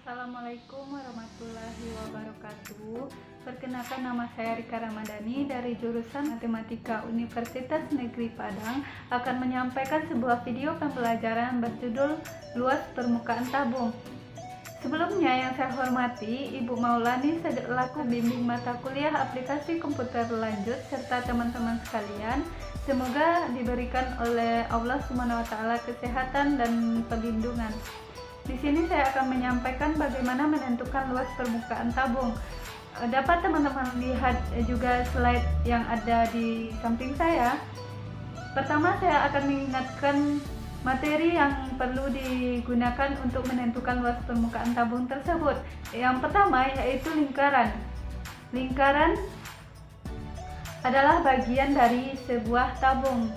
Assalamualaikum warahmatullahi wabarakatuh. Perkenalkan, nama saya Rika Ramadhani dari jurusan Matematika Universitas Negeri Padang, akan menyampaikan sebuah video pembelajaran berjudul Luas Permukaan Tabung. Sebelumnya yang saya hormati Ibu Maulani selaku bimbing mata kuliah aplikasi komputer lanjut serta teman-teman sekalian, semoga diberikan oleh Allah SWT kesehatan dan perlindungan. Di sini saya akan menyampaikan bagaimana menentukan luas permukaan tabung. Dapat teman-teman lihat juga slide yang ada di samping saya. Pertama, saya akan mengingatkan materi yang perlu digunakan untuk menentukan luas permukaan tabung tersebut. Yang pertama yaitu lingkaran. Lingkaran adalah bagian dari sebuah tabung,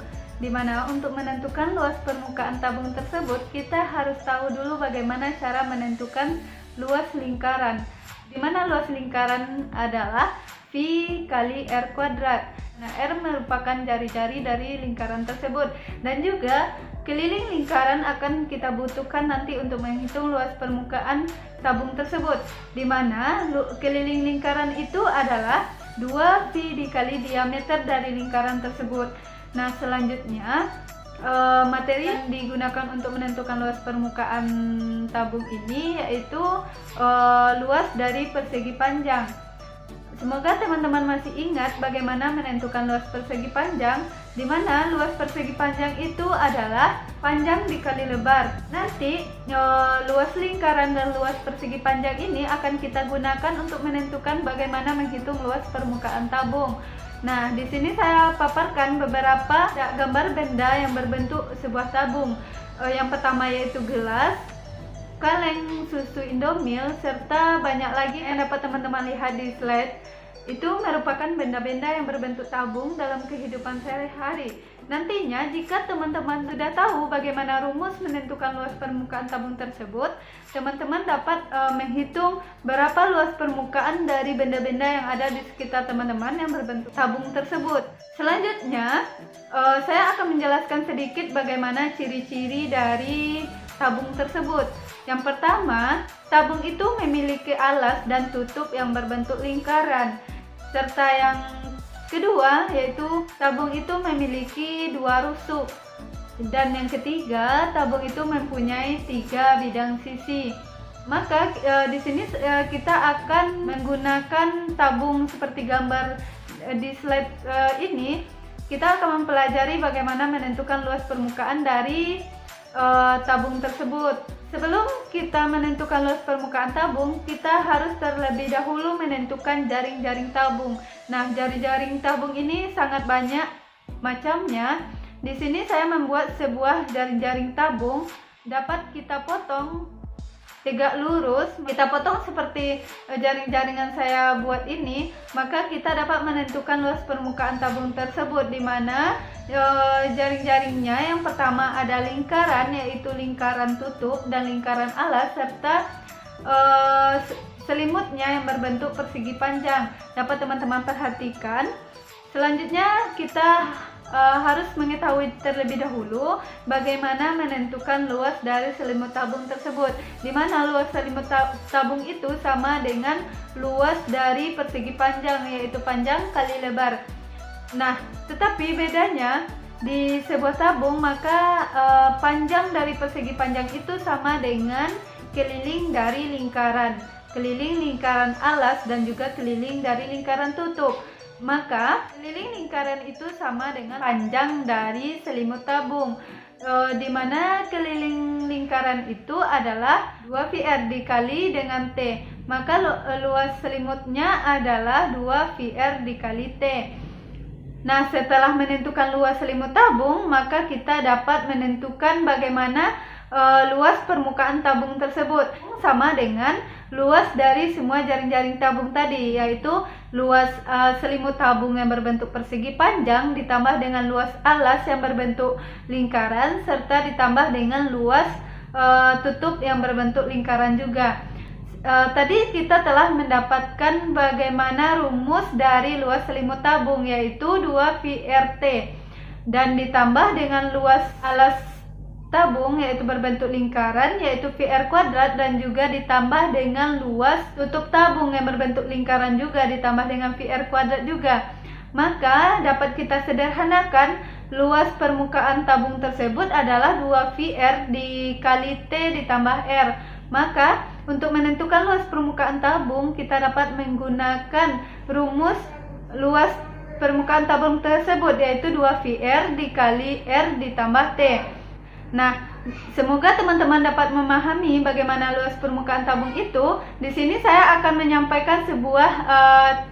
di mana untuk menentukan luas permukaan tabung tersebut kita harus tahu dulu bagaimana cara menentukan luas lingkaran, di mana luas lingkaran adalah V kali R kuadrat. Nah, R merupakan jari-jari dari lingkaran tersebut, dan juga keliling lingkaran akan kita butuhkan nanti untuk menghitung luas permukaan tabung tersebut, di mana keliling lingkaran itu adalah 2V dikali diameter dari lingkaran tersebut. Nah, selanjutnya materi yang digunakan untuk menentukan luas permukaan tabung ini yaitu luas dari persegi panjang. Semoga teman-teman masih ingat bagaimana menentukan luas persegi panjang, di mana luas persegi panjang itu adalah panjang dikali lebar. Nanti luas lingkaran dan luas persegi panjang ini akan kita gunakan untuk menentukan bagaimana menghitung luas permukaan tabung. Nah, di sini saya paparkan beberapa gambar benda yang berbentuk sebuah tabung. Yang pertama yaitu gelas, kaleng susu Indomil, serta banyak lagi yang dapat teman-teman lihat di slide. Itu merupakan benda-benda yang berbentuk tabung dalam kehidupan sehari-hari. Nantinya jika teman-teman sudah tahu bagaimana rumus menentukan luas permukaan tabung tersebut, teman-teman dapat menghitung berapa luas permukaan dari benda-benda yang ada di sekitar teman-teman yang berbentuk tabung tersebut. Selanjutnya, saya akan menjelaskan sedikit bagaimana ciri-ciri dari tabung tersebut. Yang pertama, tabung itu memiliki alas dan tutup yang berbentuk lingkaran. Serta yang kedua yaitu tabung itu memiliki 2 rusuk. Dan yang ketiga, tabung itu mempunyai 3 bidang sisi. Maka di sini kita akan menggunakan tabung seperti gambar di slide ini. Kita akan mempelajari bagaimana menentukan luas permukaan dari tabung tersebut. Sebelum kita menentukan luas permukaan tabung, kita harus terlebih dahulu menentukan jaring-jaring tabung. Nah, jaring-jaring tabung ini sangat banyak macamnya. Di sini saya membuat sebuah jaring-jaring tabung, dapat kita potong tegak lurus. Kita potong seperti jaring-jaringan saya buat ini, maka kita dapat menentukan luas permukaan tabung tersebut, di mana jaring-jaringnya yang pertama ada lingkaran, yaitu lingkaran tutup dan lingkaran alas, serta selimutnya yang berbentuk persegi panjang. Dapat teman-teman perhatikan. Selanjutnya kita harus mengetahui terlebih dahulu bagaimana menentukan luas dari selimut tabung tersebut, di mana luas selimut tabung itu sama dengan luas dari persegi panjang, yaitu panjang kali lebar. Nah, tetapi bedanya di sebuah tabung, maka panjang dari persegi panjang itu sama dengan keliling dari lingkaran, keliling lingkaran alas, dan juga keliling dari lingkaran tutup. Maka keliling lingkaran itu sama dengan panjang dari selimut tabung, di mana keliling lingkaran itu adalah 2VR dikali dengan T. Maka luas selimutnya adalah 2VR dikali T. Nah, setelah menentukan luas selimut tabung, maka kita dapat menentukan bagaimana luas permukaan tabung tersebut, sama dengan luas dari semua jaring-jaring tabung tadi, yaitu luas selimut tabung yang berbentuk persegi panjang ditambah dengan luas alas yang berbentuk lingkaran, serta ditambah dengan luas tutup yang berbentuk lingkaran juga. Tadi kita telah mendapatkan bagaimana rumus dari luas selimut tabung, yaitu 2VRT, dan ditambah dengan luas alas tabung yaitu berbentuk lingkaran yaitu VR kuadrat, dan juga ditambah dengan luas tutup tabung yang berbentuk lingkaran juga ditambah dengan VR kuadrat juga. Maka dapat kita sederhanakan luas permukaan tabung tersebut adalah 2 VR dikali T ditambah R. Maka untuk menentukan luas permukaan tabung kita dapat menggunakan rumus luas permukaan tabung tersebut yaitu 2 VR dikali R ditambah T. Nah, semoga teman-teman dapat memahami bagaimana luas permukaan tabung itu. Di sini saya akan menyampaikan sebuah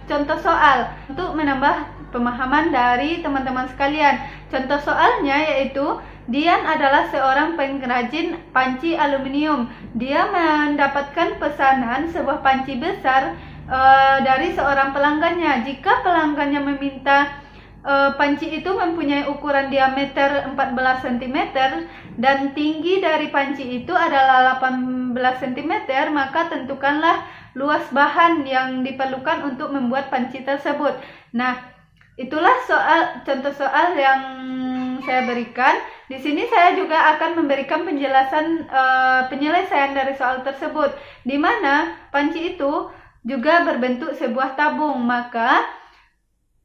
contoh soal untuk menambah pemahaman dari teman-teman sekalian. Contoh soalnya yaitu Dian adalah seorang pengrajin panci aluminium. Dia mendapatkan pesanan sebuah panci besar dari seorang pelanggannya. Jika pelanggannya meminta panci itu mempunyai ukuran diameter 14 cm dan tinggi dari panci itu adalah 18 cm, maka tentukanlah luas bahan yang diperlukan untuk membuat panci tersebut. Nah, itulah contoh soal yang saya berikan. Di sini saya juga akan memberikan penjelasan penyelesaian dari soal tersebut, di mana panci itu juga berbentuk sebuah tabung. Maka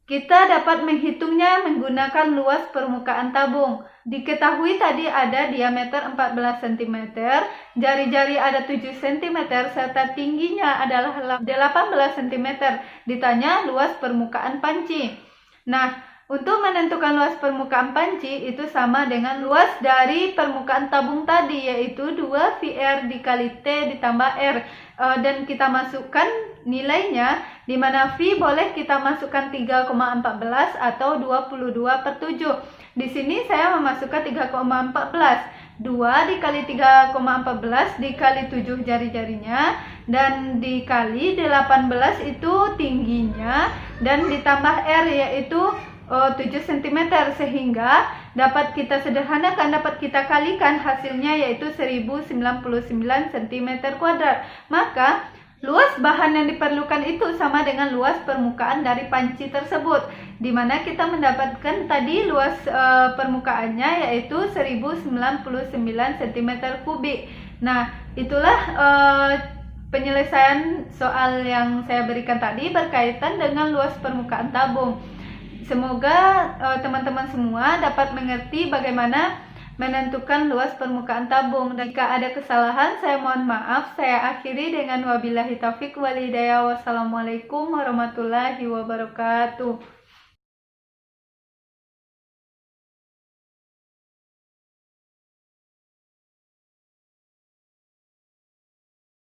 kita dapat menghitungnya menggunakan luas permukaan tabung. Diketahui tadi ada diameter 14 cm, jari-jari ada 7 cm, serta tingginya adalah 18 cm. Ditanya luas permukaan panci. Nah, untuk menentukan luas permukaan panci itu sama dengan luas dari permukaan tabung tadi, yaitu 2 VR dikali T ditambah R. Dan kita masukkan nilainya, di mana V boleh kita masukkan 3,14 atau 22/7. Di sini saya memasukkan 3,14. 2 dikali 3,14 dikali 7 jari-jarinya, dan dikali 18 itu tingginya, dan ditambah R yaitu 7 cm, sehingga dapat kita sederhanakan, dapat kita kalikan hasilnya yaitu 1099 cm². Maka luas bahan yang diperlukan itu sama dengan luas permukaan dari panci tersebut, di mana kita mendapatkan tadi luas permukaannya yaitu 1099 cm3. Nah, itulah penyelesaian soal yang saya berikan tadi berkaitan dengan luas permukaan tabung. Semoga teman-teman semua dapat mengerti bagaimana menentukan luas permukaan tabung. Dan jika ada kesalahan, saya mohon maaf. Saya akhiri dengan wabillahi taufik wal hidayah. Wassalamualaikum warahmatullahi wabarakatuh.